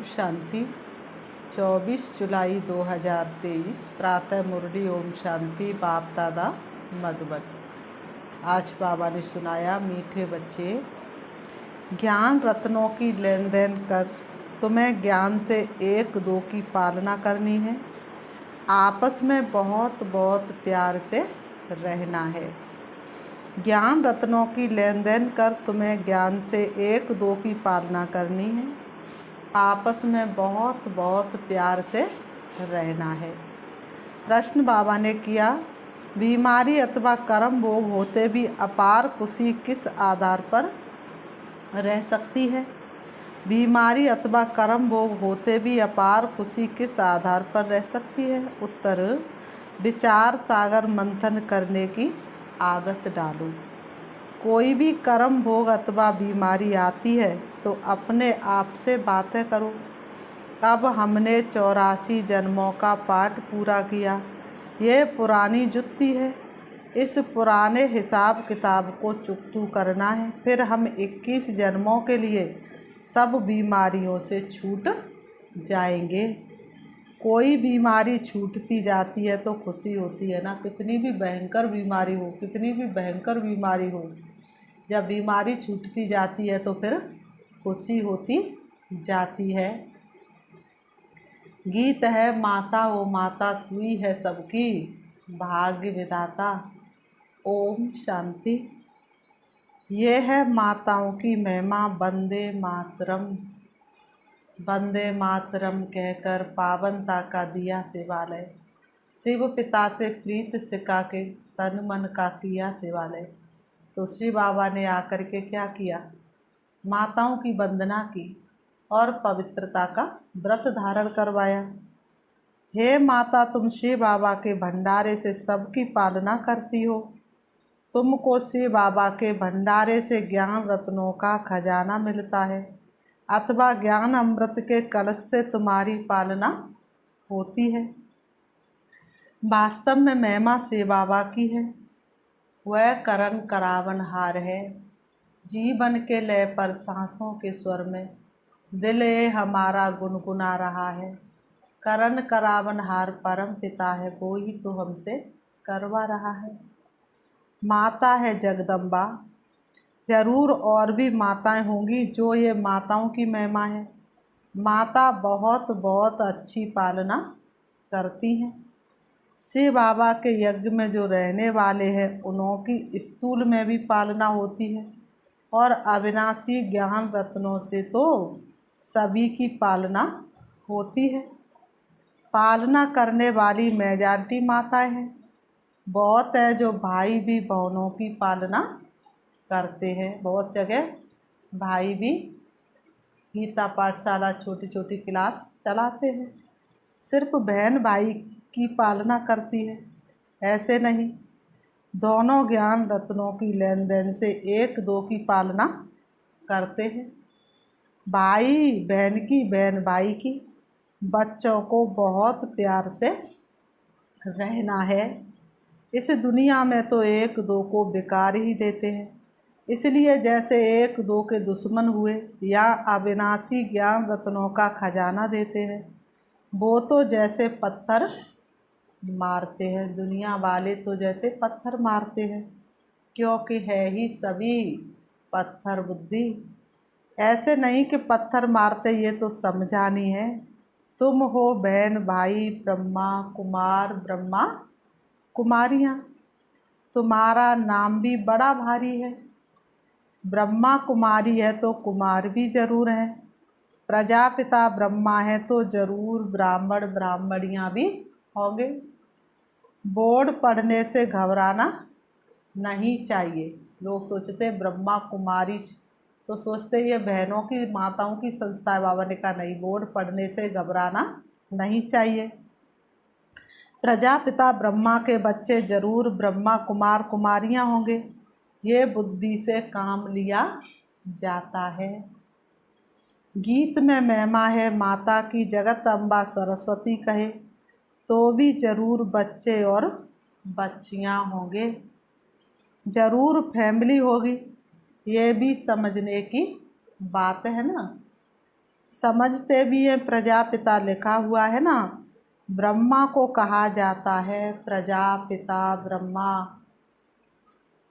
शांति। 24 जुलाई 2023 प्रातः मुरली ओम शांति। बाप दादा मधुबन। आज बाबा ने सुनाया, मीठे बच्चे, ज्ञान रत्नों की लेन देन कर तुम्हें ज्ञान से एक दो की पालना करनी है। आपस में बहुत बहुत प्यार से रहना है। ज्ञान रत्नों की लेन देन कर तुम्हें ज्ञान से एक दो की पालना करनी है। आपस में बहुत बहुत प्यार से रहना है। प्रश्न बाबा ने किया, बीमारी अथवा कर्म भोग होते भी अपार खुशी किस आधार पर रह सकती है? बीमारी अथवा कर्म भोग होते भी अपार खुशी किस आधार पर रह सकती है? उत्तर, विचार सागर मंथन करने की आदत डालो। कोई भी कर्म भोग अथवा बीमारी आती है तो अपने आप से बातें करो, अब हमने 84 जन्मों का पाठ पूरा किया। ये पुरानी जुत्ती है, इस पुराने हिसाब किताब को चुकतू करना है। फिर हम 21 जन्मों के लिए सब बीमारियों से छूट जाएंगे। कोई बीमारी छूटती जाती है तो खुशी होती है ना। कितनी भी भयंकर बीमारी हो, कितनी भी भयंकर बीमारी हो, जब बीमारी छूटती जाती है तो फिर खुशी होती जाती है। गीत है, माता ओ माता तू ही है सबकी भाग्य विधाता। ओम शांति। ये है माताओं की महिमा। वंदे मातरम, वंदे मातरम कहकर पावनता का दिया शिवालय। शिव पिता से प्रीत सिका के तन मन का किया शिवालय। तो श्री बाबा ने आकर के क्या किया? माताओं की वंदना की और पवित्रता का व्रत धारण करवाया। हे माता, तुम शिव बाबा के भंडारे से सबकी पालना करती हो। तुमको शिव बाबा के भंडारे से ज्ञान रत्नों का खजाना मिलता है अथवा ज्ञान अमृत के कलश से तुम्हारी पालना होती है। वास्तव में महिमा शिव बाबा की है। वह करण करावनहार है। जीवन के लय पर सांसों के स्वर में दिल हमारा गुनगुना रहा है। करण करावनहार परम पिता है, वो ही तो हमसे करवा रहा है। माता है जगदम्बा। जरूर और भी माताएं होंगी जो ये माताओं की महिमा है। माता बहुत बहुत अच्छी पालना करती हैं। शिव बाबा के यज्ञ में जो रहने वाले हैं उनकी स्थूल में भी पालना होती है और अविनाशी ज्ञान रत्नों से तो सभी की पालना होती है। पालना करने वाली मेजॉरिटी माताएं हैं। बहुत है जो भाई भी बहनों की पालना करते हैं। बहुत जगह भाई भी गीता पाठशाला छोटी छोटी क्लास चलाते हैं। सिर्फ बहन भाई की पालना करती है, ऐसे नहीं। दोनों ज्ञान रत्नों की लेन देन से एक दो की पालना करते हैं। भाई बहन की, बहन भाई की। बच्चों को बहुत प्यार से रहना है। इस दुनिया में तो एक दो को बेकार ही देते हैं। इसलिए जैसे एक दो के दुश्मन हुए या अविनाशी ज्ञान रत्नों का खजाना देते हैं, वो तो जैसे पत्थर मारते हैं। दुनिया वाले तो जैसे पत्थर मारते हैं, क्योंकि है ही सभी पत्थर बुद्धि। ऐसे नहीं कि पत्थर मारते, ये तो समझानी है। तुम हो बहन भाई ब्रह्मा कुमार, ब्रह्मा कुमारियाँ। तुम्हारा नाम भी बड़ा भारी है। ब्रह्मा कुमारी है तो कुमार भी जरूर है। प्रजापिता ब्रह्मा है तो जरूर ब्राह्मण ब्राह्मणियाँ भी होंगे। बोर्ड पढ़ने से घबराना नहीं चाहिए। लोग सोचते ब्रह्मा कुमारी तो सोचते ये बहनों की, माताओं की संस्था है। बाबा ने कहा नहीं, बोर्ड पढ़ने से घबराना नहीं चाहिए। प्रजापिता ब्रह्मा के बच्चे जरूर ब्रह्मा कुमार कुमारियाँ होंगे। ये बुद्धि से काम लिया जाता है। गीत में महिमा है माता की, जगत अम्बा सरस्वती कहे तो भी जरूर बच्चे और बच्चियां होंगे। जरूर फैमिली होगी, ये भी समझने की बात है ना। समझते भी हैं प्रजापिता लिखा हुआ है ना, ब्रह्मा को कहा जाता है प्रजापिता ब्रह्मा।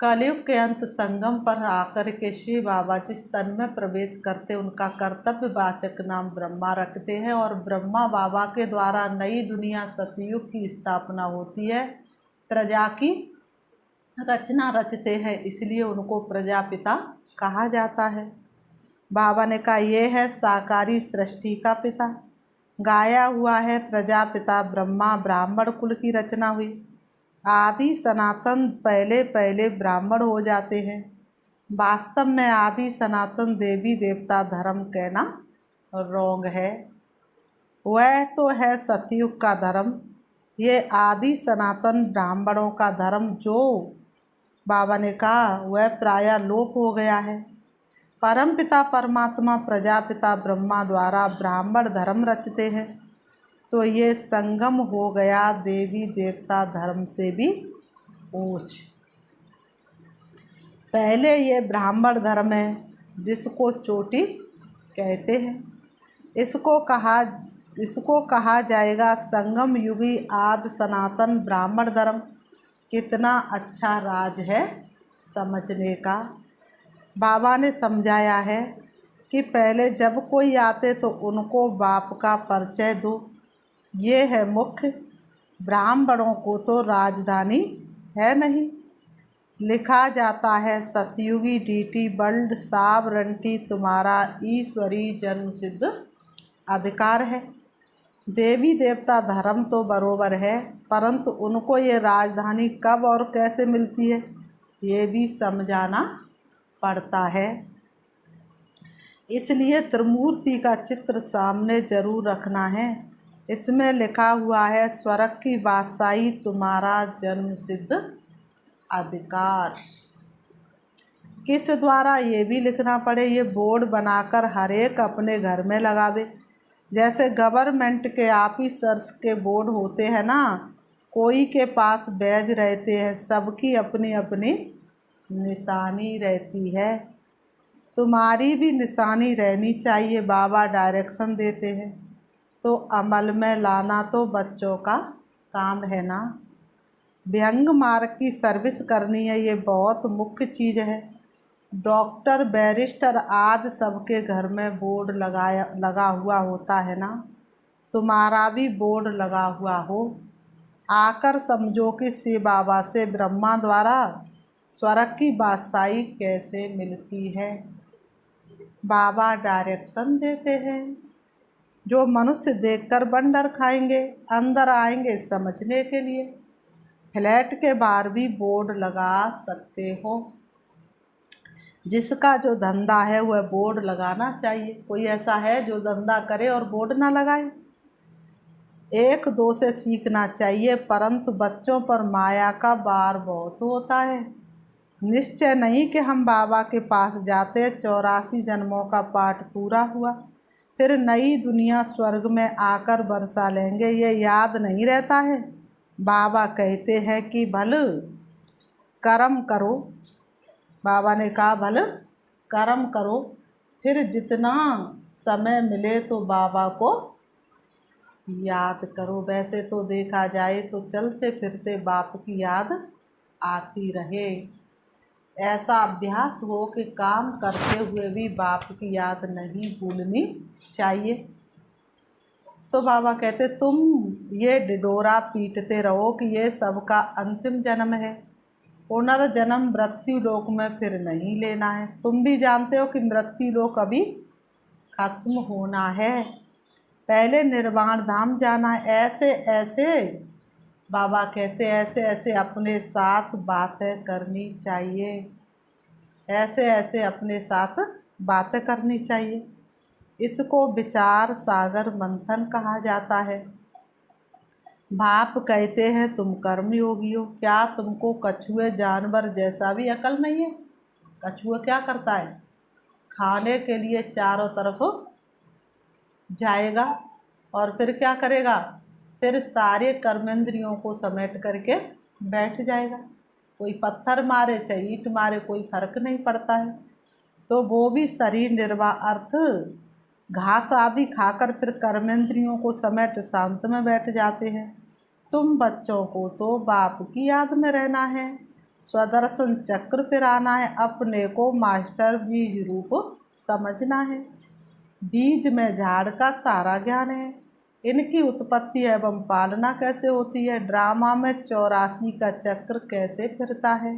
कलयुग के अंत संगम पर आकर के शिव बाबा जिस तन में प्रवेश करते उनका कर्तव्यवाचक नाम ब्रह्मा रखते हैं और ब्रह्मा बाबा के द्वारा नई दुनिया सतयुग की स्थापना होती है, प्रजा की रचना रचते हैं, इसलिए उनको प्रजापिता कहा जाता है। बाबा ने कहा ये है साकारी सृष्टि का पिता, गाया हुआ है प्रजापिता ब्रह्मा, ब्राह्मण कुल की रचना हुई। आदि सनातन पहले पहले ब्राह्मण हो जाते हैं। वास्तव में आदि सनातन देवी देवता धर्म कहना रोंग है, वह तो है सतयुग का धर्म। ये आदि सनातन ब्राह्मणों का धर्म जो बाबा ने कहा वह प्रायः लोप हो गया है। परमपिता परमात्मा प्रजापिता ब्रह्मा द्वारा ब्राह्मण धर्म रचते हैं, तो ये संगम हो गया देवी देवता धर्म से भी ऊंच। पहले ये ब्राह्मण धर्म है जिसको चोटी कहते हैं, इसको कहा जाएगा संगम युगी आदि सनातन ब्राह्मण धर्म। कितना अच्छा राज है समझने का। बाबा ने समझाया है कि पहले जब कोई आते तो उनको बाप का परिचय दो, ये है मुख्य। ब्राह्मणों को तो राजधानी है नहीं। लिखा जाता है सतयुगी डीटी वर्ल्ड सावरंटी तुम्हारा ईश्वरी जन्म सिद्ध अधिकार है। देवी देवता धर्म तो बरोबर है, परंतु उनको ये राजधानी कब और कैसे मिलती है ये भी समझाना पड़ता है। इसलिए त्रिमूर्ति का चित्र सामने जरूर रखना है। इसमें लिखा हुआ है स्वर्ग की बादशाही तुम्हारा जन्म सिद्ध अधिकार। किस द्वारा ये भी लिखना पड़े, ये बोर्ड बनाकर हर एक अपने घर में लगावे। जैसे गवर्नमेंट के ऑफिसर्स के बोर्ड होते हैं ना, कोई के पास बैज रहते हैं, सबकी अपनी अपनी निशानी रहती है। तुम्हारी भी निशानी रहनी चाहिए। बाबा डायरेक्शन देते हैं तो अमल में लाना तो बच्चों का काम है ना। व्यंग मार्ग की सर्विस करनी है, ये बहुत मुख्य चीज़ है। डॉक्टर बैरिस्टर आदि सबके घर में बोर्ड लगा हुआ होता है ना, तुम्हारा भी बोर्ड लगा हुआ हो। आकर समझो कि शिव बाबा से ब्रह्मा द्वारा स्वर्ग की बादशाही कैसे मिलती है। बाबा डायरेक्शन देते हैं। जो मनुष्य देखकर बंदर खाएंगे, अंदर आएंगे समझने के लिए। फ्लैट के बाहर भी बोर्ड लगा सकते हो। जिसका जो धंधा है वह बोर्ड लगाना चाहिए। कोई ऐसा है जो धंधा करे और बोर्ड ना लगाए? एक दो से सीखना चाहिए, परंतु बच्चों पर माया का भार बहुत होता है। निश्चय नहीं कि हम बाबा के पास जाते 84 जन्मों का पाठ पूरा हुआ, फिर नई दुनिया स्वर्ग में आकर बरसा लेंगे, ये याद नहीं रहता है। बाबा कहते हैं कि भल कर्म करो। बाबा ने कहा भल कर्म करो, फिर जितना समय मिले तो बाबा को याद करो। वैसे तो देखा जाए तो चलते फिरते बाप की याद आती रहे। ऐसा अभ्यास हो कि काम करते हुए भी बाप की याद नहीं भूलनी चाहिए। तो बाबा कहते तुम ये डिडोरा पीटते रहो कि ये सबका अंतिम जन्म है, पुनर्जन्म मृत्यु लोक में फिर नहीं लेना है। तुम भी जानते हो कि मृत्यु लोक अभी खत्म होना है, पहले निर्वाण धाम जाना है। ऐसे ऐसे बाबा कहते ऐसे ऐसे अपने साथ बातें करनी चाहिए, ऐसे ऐसे अपने साथ बातें करनी चाहिए। इसको विचार सागर मंथन कहा जाता है। बाप कहते हैं तुम कर्मयोगी हो, क्या तुमको कछुए जानवर जैसा भी अकल नहीं है? कछुआ क्या करता है? खाने के लिए चारों तरफ जाएगा और फिर क्या करेगा? फिर सारे कर्मेंद्रियों को समेट करके बैठ जाएगा। कोई पत्थर मारे चाहे ईंट मारे कोई फर्क नहीं पड़ता है। तो वो भी शरीर निर्वाह अर्थ घास आदि खाकर फिर कर्मेंद्रियों को समेट शांत में बैठ जाते हैं। तुम बच्चों को तो बाप की याद में रहना है, स्वदर्शन चक्र फिर आना है, अपने को मास्टर बीज रूप समझना है। बीज में झाड़ का सारा ज्ञान है, इनकी उत्पत्ति एवं पालना कैसे होती है, ड्रामा में 84 का चक्र कैसे फिरता है।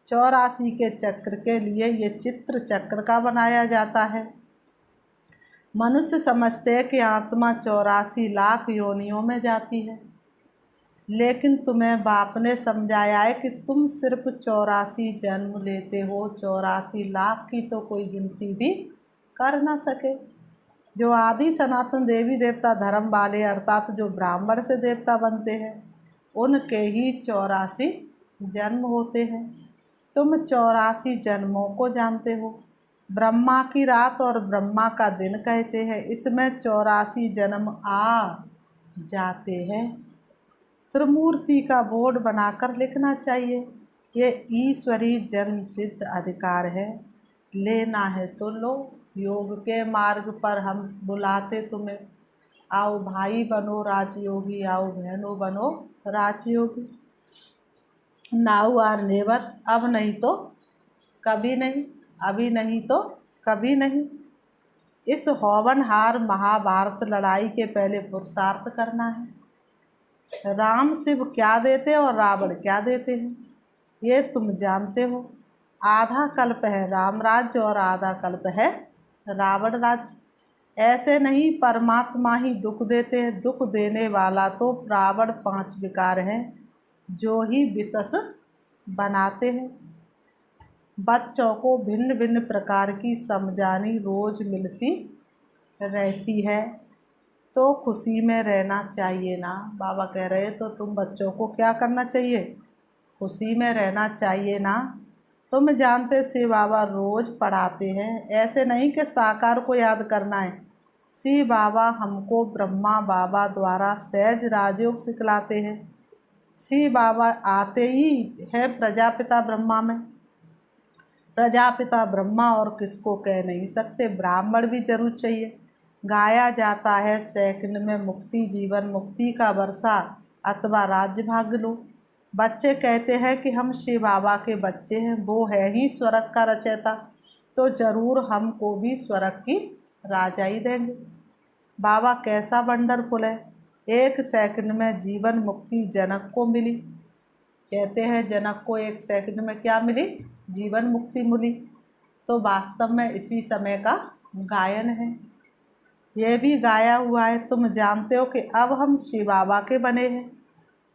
84 के चक्र के लिए ये चित्र चक्र का बनाया जाता है। मनुष्य समझते हैं कि आत्मा 84 लाख योनियों में जाती है, लेकिन तुम्हें बाप ने समझाया है कि तुम सिर्फ 84 जन्म लेते हो, 84 लाख की तो कोई गिनती भी कर ना सके। जो आदि सनातन देवी देवता धर्म वाले अर्थात जो ब्राह्मण से देवता बनते हैं, उनके ही 84 जन्म होते हैं। तुम 84 जन्मों को जानते हो। ब्रह्मा की रात और ब्रह्मा का दिन कहते हैं, इसमें 84 जन्म आ जाते हैं। त्रिमूर्ति का बोर्ड बनाकर लिखना चाहिए, ये ईश्वरी जन्म सिद्ध अधिकार है, लेना है तो लो। योग के मार्ग पर हम बुलाते तुम्हें, आओ भाई बनो राजयोगी, आओ बहनों बनो राजयोगी। नाउ आर नेवर, अब नहीं तो कभी नहीं, अभी नहीं तो कभी नहीं। इस होवनहार महाभारत लड़ाई के पहले पुरुषार्थ करना है। राम शिव क्या देते और रावण क्या देते हैं, ये तुम जानते हो। आधा कल्प है राम राज्य और आधा कल्प है रावण राज्य। ऐसे नहीं, परमात्मा ही दुख देते हैं, दुख देने वाला तो रावण 5 विकार हैं जो ही विशेष बनाते हैं। बच्चों को भिन्न भिन्न प्रकार की समझानी रोज मिलती रहती है, तो खुशी में रहना चाहिए ना। बाबा कह रहे हैं तो तुम बच्चों को क्या करना चाहिए, खुशी में रहना चाहिए ना। तुम जानते शिव बाबा रोज पढ़ाते हैं, ऐसे नहीं कि साकार को याद करना है। शिव बाबा हमको ब्रह्मा बाबा द्वारा सहज राजयोग सिखलाते हैं। शिव बाबा आते ही है प्रजापिता ब्रह्मा में। प्रजापिता ब्रह्मा और किसको कह नहीं सकते, ब्राह्मण भी जरूर चाहिए। गाया जाता है सेकंड में मुक्ति जीवन मुक्ति का वर्षा अथवा राज्य भाग लो। बच्चे कहते हैं कि हम शिव बाबा के बच्चे हैं, वो है ही स्वर्ग का रचयिता, तो जरूर हमको भी स्वर्ग की राजाई देंगे। बाबा कैसा वंडरफुल है, 1 सेकंड में जीवन मुक्ति जनक को मिली। कहते हैं जनक को 1 सेकंड में क्या मिली, जीवन मुक्ति मिली। तो वास्तव में इसी समय का गायन है, यह भी गाया हुआ है। तुम जानते हो कि अब हम शिव बाबा के बने हैं,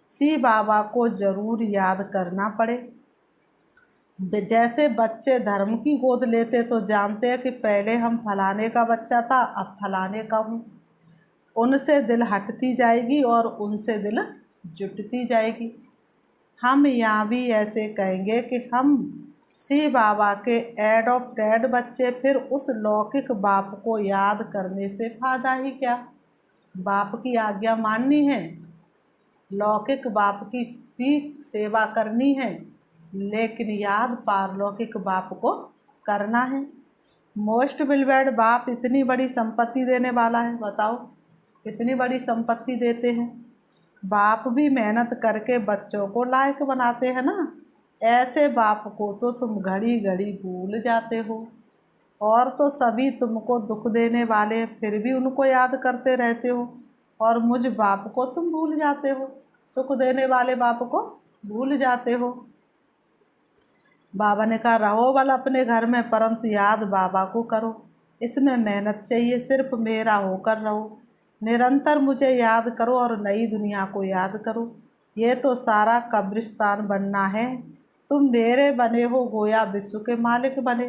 शिव बाबा को जरूर याद करना पड़े। जैसे बच्चे धर्म की गोद लेते तो जानते हैं कि पहले हम फलाने का बच्चा था, अब फलाने का हूँ। उनसे दिल हटती जाएगी और उनसे दिल जुटती जाएगी। हम यहाँ भी ऐसे कहेंगे कि हम शिव बाबा के एडॉप्टेड बच्चे, फिर उस लौकिक बाप को याद करने से फायदा ही क्या। बाप की आज्ञा माननी है, लौकिक बाप की भी सेवा करनी है, लेकिन याद पारलौकिक बाप को करना है। मोस्ट बिलवेड बाप इतनी बड़ी संपत्ति देने वाला है, बताओ इतनी बड़ी संपत्ति देते हैं। बाप भी मेहनत करके बच्चों को लायक बनाते हैं ना। ऐसे बाप को तो तुम घड़ी घड़ी भूल जाते हो, और तो सभी तुमको दुख देने वाले, फिर भी उनको याद करते रहते हो, और मुझ बाप को तुम भूल जाते हो, सुख देने वाले बाप को भूल जाते हो। बाबा ने कहा रहो बल अपने घर में, परंतु याद बाबा को करो। इसमें मेहनत चाहिए, सिर्फ मेरा होकर रहो, निरंतर मुझे याद करो और नई दुनिया को याद करो। ये तो सारा कब्रिस्तान बनना है। तुम मेरे बने हो, गोया विश्व के मालिक बने।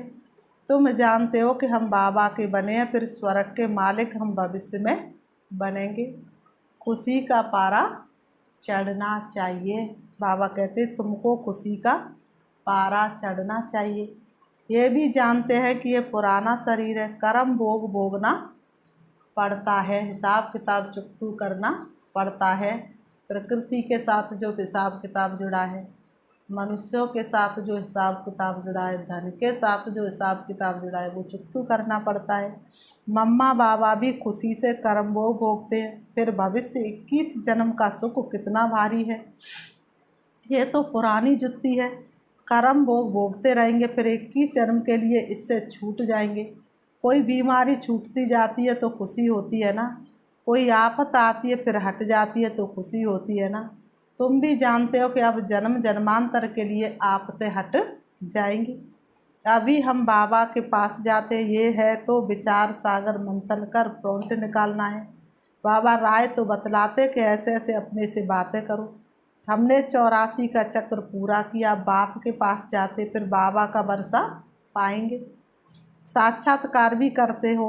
तुम जानते हो कि हम बाबा के बने हैं, फिर स्वर्ग के मालिक हम भविष्य में बनेंगे। खुशी का पारा चढ़ना चाहिए। बाबा कहते तुमको खुशी का पारा चढ़ना चाहिए। ये भी जानते हैं कि ये पुराना शरीर है, कर्म भोग भोगना पड़ता है, हिसाब किताब चुकतू करना पड़ता है, प्रकृति के साथ जो हिसाब किताब जुड़ा है। मनुष्यों के साथ जो हिसाब किताब जुड़ा है, धन के साथ जो हिसाब किताब जुड़ा है, वो चुकतू करना पड़ता है। मम्मा बाबा भी खुशी से कर्म भोग भोगते हैं, फिर भविष्य 21 जन्म का सुख कितना भारी है। ये तो पुरानी जुत्ती है। कर्म भोग भोगते रहेंगे, फिर 21 जन्म के लिए इससे छूट जाएंगे। कोई बीमारी छूटती जाती है तो खुशी होती है ना, कोई आफत आती है फिर हट जाती है तो खुशी होती है ना। तुम भी जानते हो कि अब जन्म जन्मांतर के लिए आफतें हट जाएंगी। अभी हम बाबा के पास जाते, ये है तो विचार सागर मंथन कर प्रोंट निकालना है। बाबा राय तो बतलाते कि ऐसे ऐसे अपने से बातें करो। हमने 84 का चक्र पूरा किया, बाप के पास जाते फिर बाबा का वर्षा पाएंगे। साक्षात्कार भी करते हो।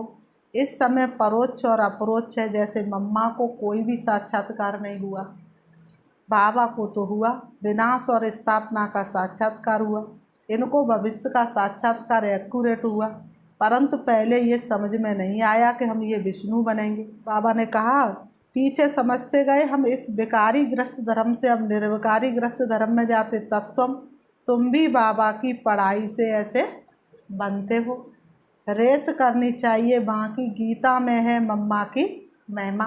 इस समय परोक्ष और अपरोक्ष है, जैसे मम्मा को कोई भी साक्षात्कार नहीं हुआ, बाबा को तो हुआ। विनाश और स्थापना का साक्षात्कार हुआ, इनको भविष्य का साक्षात्कार एक्यूरेट हुआ। परंतु पहले ये समझ में नहीं आया कि हम ये विष्णु बनेंगे। बाबा ने कहा पीछे समझते गए हम इस विकारी ग्रस्त धर्म से अब निर्विकारी ग्रस्त धर्म में जाते, तब तुम भी बाबा की पढ़ाई से ऐसे बनते हो। रेस करनी चाहिए, बाकी गीता में है मम्मा की महिमा।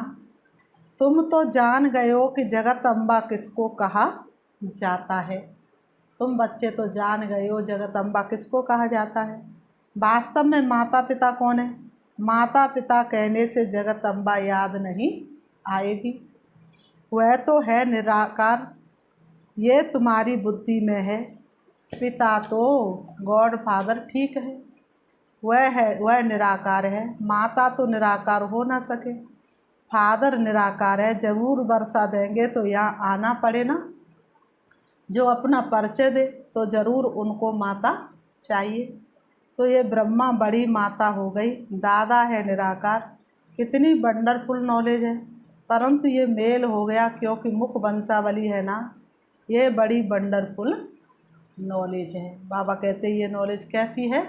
तुम तो जान गए हो कि जगत अम्बा किसको कहा जाता है। तुम बच्चे तो जान गए हो जगत अम्बा किसको कहा जाता है। वास्तव में माता पिता कौन है? माता पिता कहने से जगत अम्बा याद नहीं आएगी, वह तो है निराकार। ये तुम्हारी बुद्धि में है। पिता तो गॉड फादर ठीक है, वह निराकार है। माता तो निराकार हो ना सके, फादर निराकार है। जरूर वर्षा देंगे तो यहाँ आना पड़े ना। जो अपना परिचय दे तो ज़रूर उनको माता चाहिए। तो ये ब्रह्मा बड़ी माता हो गई, दादा है निराकार। कितनी वंडरफुल नॉलेज है, परंतु ये मेल हो गया क्योंकि मुख वंशावली है ना। ये बड़ी वंडरफुल नॉलेज है। बाबा कहते हैं ये नॉलेज कैसी है?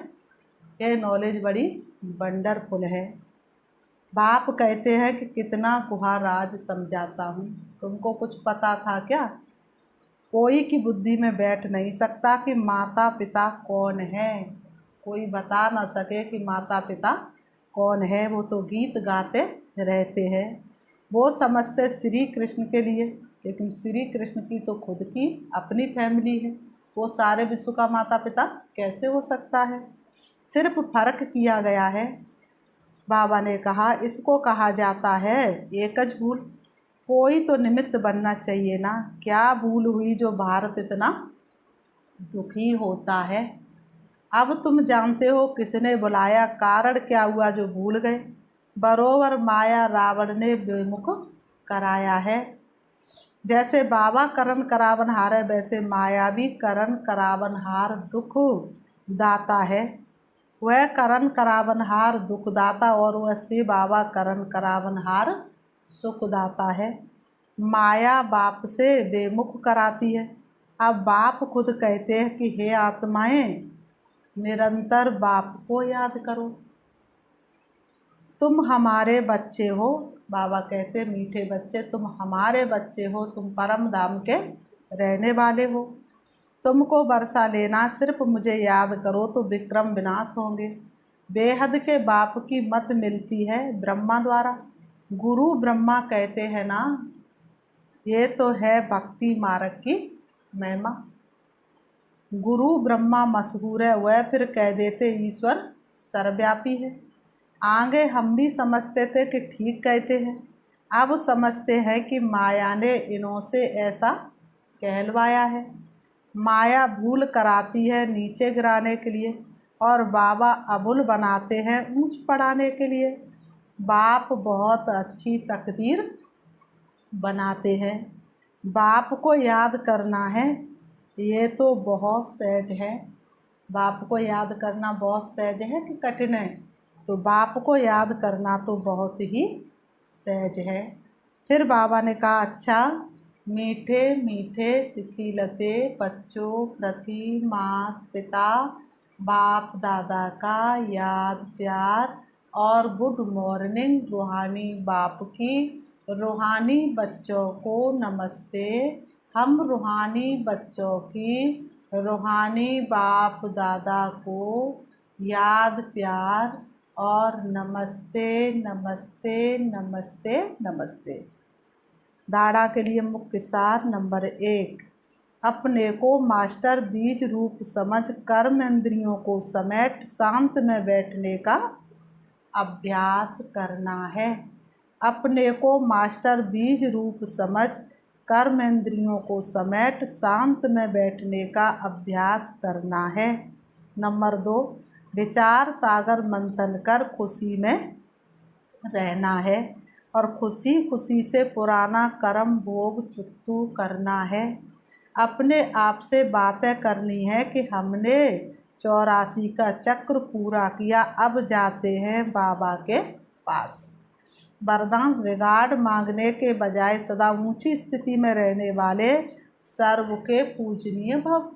ये नॉलेज बड़ी वंडरफुल है। बाप कहते हैं कि कितना गुहा राज समझाता हूँ, तुमको कुछ पता था क्या? कोई की बुद्धि में बैठ नहीं सकता कि माता पिता कौन है। कोई बता ना सके कि माता पिता कौन है। वो तो गीत गाते रहते हैं, वो समझते श्री कृष्ण के लिए, लेकिन श्री कृष्ण की तो खुद की अपनी फैमिली है। वो सारे विश्व का माता पिता कैसे हो सकता है? सिर्फ फर्क किया गया है। बाबा ने कहा इसको कहा जाता है एकज भूल। कोई तो निमित्त बनना चाहिए ना। क्या भूल हुई जो भारत इतना दुखी होता है? अब तुम जानते हो किसने बुलाया, कारण क्या हुआ जो भूल गए। बरोबर माया रावण ने बेमुख कराया है। जैसे बाबा करण करावन हार है, वैसे माया भी करण करावन हार दुख दाता है। वह करण करावनहार दुखदाता और वह शिव बाबा करण करावनहार सुखदाता है। माया बाप से बेमुख कराती है। अब बाप खुद कहते हैं कि हे आत्माएं, निरंतर बाप को याद करो। तुम हमारे बच्चे हो। बाबा कहते मीठे बच्चे, तुम हमारे बच्चे हो, तुम परम धाम के रहने वाले हो। तुमको वर्षा लेना, सिर्फ मुझे याद करो तो विक्रम विनाश होंगे। बेहद के बाप की मत मिलती है ब्रह्मा द्वारा। गुरु ब्रह्मा कहते हैं ना, ये तो है भक्ति मार्ग की महिमा। गुरु ब्रह्मा मशहूर है, वह फिर कह देते ईश्वर सर्वव्यापी है। आगे हम भी समझते थे कि ठीक कहते हैं, अब समझते हैं कि माया ने इन्हों से ऐसा कहलवाया है। माया भूल कराती है नीचे गिराने के लिए, और बाबा अबुल बनाते हैं ऊंच पढ़ाने के लिए। बाप बहुत अच्छी तकदीर बनाते हैं। बाप को याद करना है, ये तो बहुत सहज है। बाप को याद करना बहुत सहज है कि कठिन है? तो बाप को याद करना तो बहुत ही सहज है। फिर बाबा ने कहा अच्छा, मीठे मीठे सिखिलते बच्चों प्रति माता पिता बाप दादा का याद प्यार और गुड मॉर्निंग। रूहानी बाप की रूहानी बच्चों को नमस्ते। हम रूहानी बच्चों की रूहानी बाप दादा को याद, प्यार और नमस्ते नमस्ते नमस्ते नमस्ते। धारणा के लिए मुख्य सार नंबर 1, अपने को मास्टर बीज रूप समझ कर्म इंद्रियों को समेट शांत में बैठने का अभ्यास करना है। अपने को मास्टर बीज रूप समझ कर्म इंद्रियों को समेट शांत में बैठने का अभ्यास करना है। नंबर 2, विचार सागर मंथन कर खुशी में रहना है और खुशी खुशी से पुराना कर्म भोग चुकतू करना है। अपने आप से बातें करनी है कि हमने 84 का चक्र पूरा किया, अब जाते हैं बाबा के पास। वरदान, रिगार्ड मांगने के बजाय सदा ऊंची स्थिति में रहने वाले सर्व के पूजनीय भव।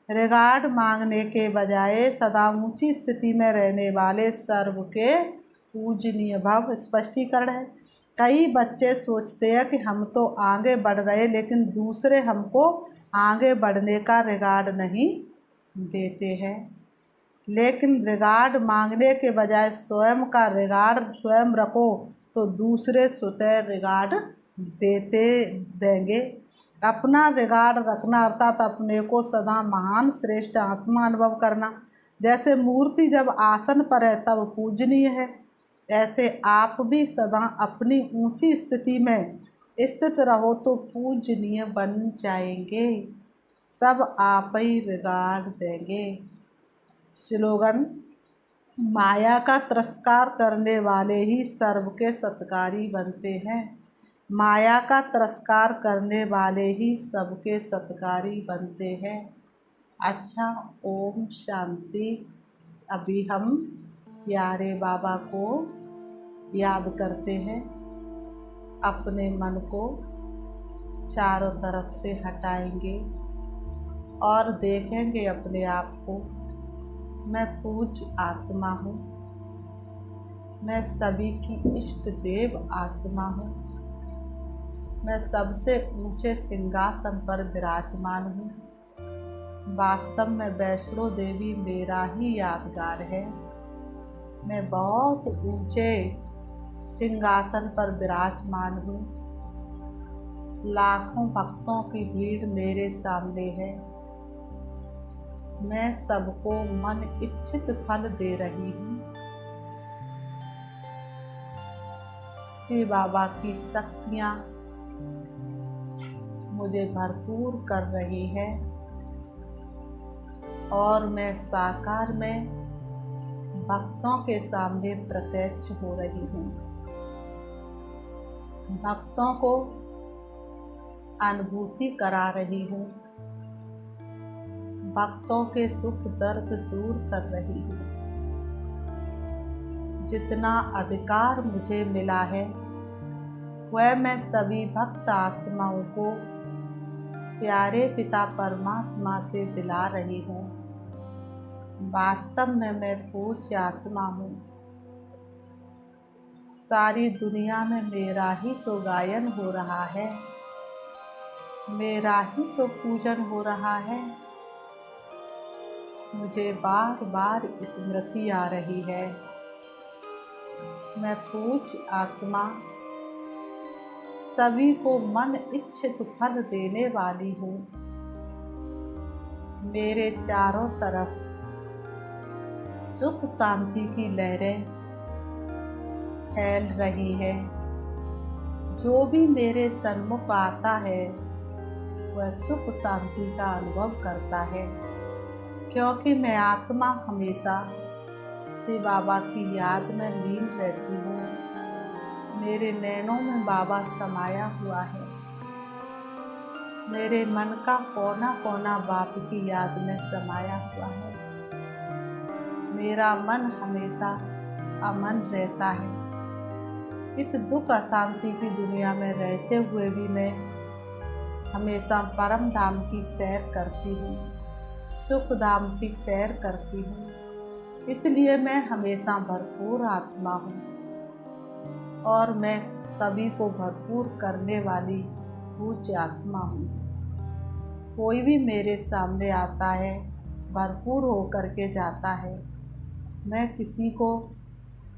रिगार्ड मांगने के बजाय सदा ऊंची स्थिति में रहने वाले सर्व के पूजनीय भव। स्पष्टीकरण है, कई बच्चे सोचते हैं कि हम तो आगे बढ़ रहे, लेकिन दूसरे हमको आगे बढ़ने का रिगार्ड नहीं देते हैं। लेकिन रिगार्ड मांगने के बजाय स्वयं का रिगार्ड स्वयं रखो तो दूसरे स्वतः रिगार्ड देंगे। अपना रिगार्ड रखना अर्थात अपने को सदा महान श्रेष्ठ आत्मा अनुभव करना। जैसे मूर्ति जब आसन पर है तब पूजनीय है, ऐसे आप भी सदा अपनी ऊंची स्थिति में स्थित रहो तो पूजनीय बन जाएंगे, सब आप ही रिगार्ड देंगे। स्लोगन, माया का तिरस्कार करने वाले ही सर्व के सत्कारी बनते हैं। माया का तिरस्कार करने वाले ही सबके सत्कारी बनते हैं। अच्छा, ओम शांति। अभी हम प्यारे बाबा को याद करते हैं। अपने मन को चारों तरफ से हटाएंगे और देखेंगे अपने आप को, मैं पूज्य आत्मा हूँ, मैं सभी की इष्ट देव आत्मा हूँ, मैं सबसे ऊंचे सिंहासन पर विराजमान हूँ। वास्तव में वैष्णो देवी मेरा ही यादगार है। मैं बहुत ऊंचे सिंहासन पर विराजमान हूँ। लाखों भक्तों की भीड़ मेरे सामने है। मैं सबको मन इच्छित फल दे रही हूँ। शिव बाबा की शक्तियाँ मुझे भरपूर कर रही है और मैं साकार में भक्तों के सामने प्रत्यक्ष हो रही हूँ। भक्तों को अनुभूति करा रही हूँ, भक्तों के दुख दर्द दूर कर रही हूँ। जितना अधिकार मुझे मिला है वह मैं सभी भक्त आत्माओं को प्यारे पिता परमात्मा से दिला रही हूँ। वास्तव में मैं पूज्य आत्मा हूँ। सारी दुनिया में मेरा ही तो गायन हो रहा है, मेरा ही तो पूजन हो रहा है। मुझे बार बार स्मृति आ रही है, मैं पूज्य आत्मा सभी को मन इच्छित फल देने वाली हूँ। मेरे चारों तरफ सुख शांति की लहरें फैल रही है। जो भी मेरे सन्मुख आता है वह सुख शांति का अनुभव करता है, क्योंकि मैं आत्मा हमेशा शिव बाबा की याद में लीन रहती हूँ। मेरे नैनों में बाबा समाया हुआ है। मेरे मन का कोना कोना बाप की याद में समाया हुआ है। मेरा मन हमेशा अमन रहता है। इस दुख अशांति की दुनिया में रहते हुए भी मैं हमेशा परम धाम की सैर करती हूँ, सुख धाम की सैर करती हूँ। इसलिए मैं हमेशा भरपूर आत्मा हूँ और मैं सभी को भरपूर करने वाली पूज्य आत्मा हूँ। कोई भी मेरे सामने आता है भरपूर होकर के जाता है। मैं किसी को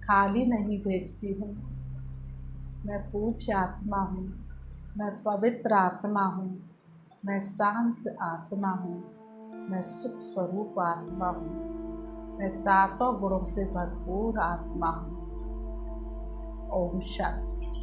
खाली नहीं भेजती हूँ। मैं पूज्य आत्मा हूँ, मैं पवित्र आत्मा हूँ, मैं शांत आत्मा हूँ, मैं सुख स्वरूप आत्मा हूँ, मैं सातों गुणों से भरपूर आत्मा हूँ। ओम शांति।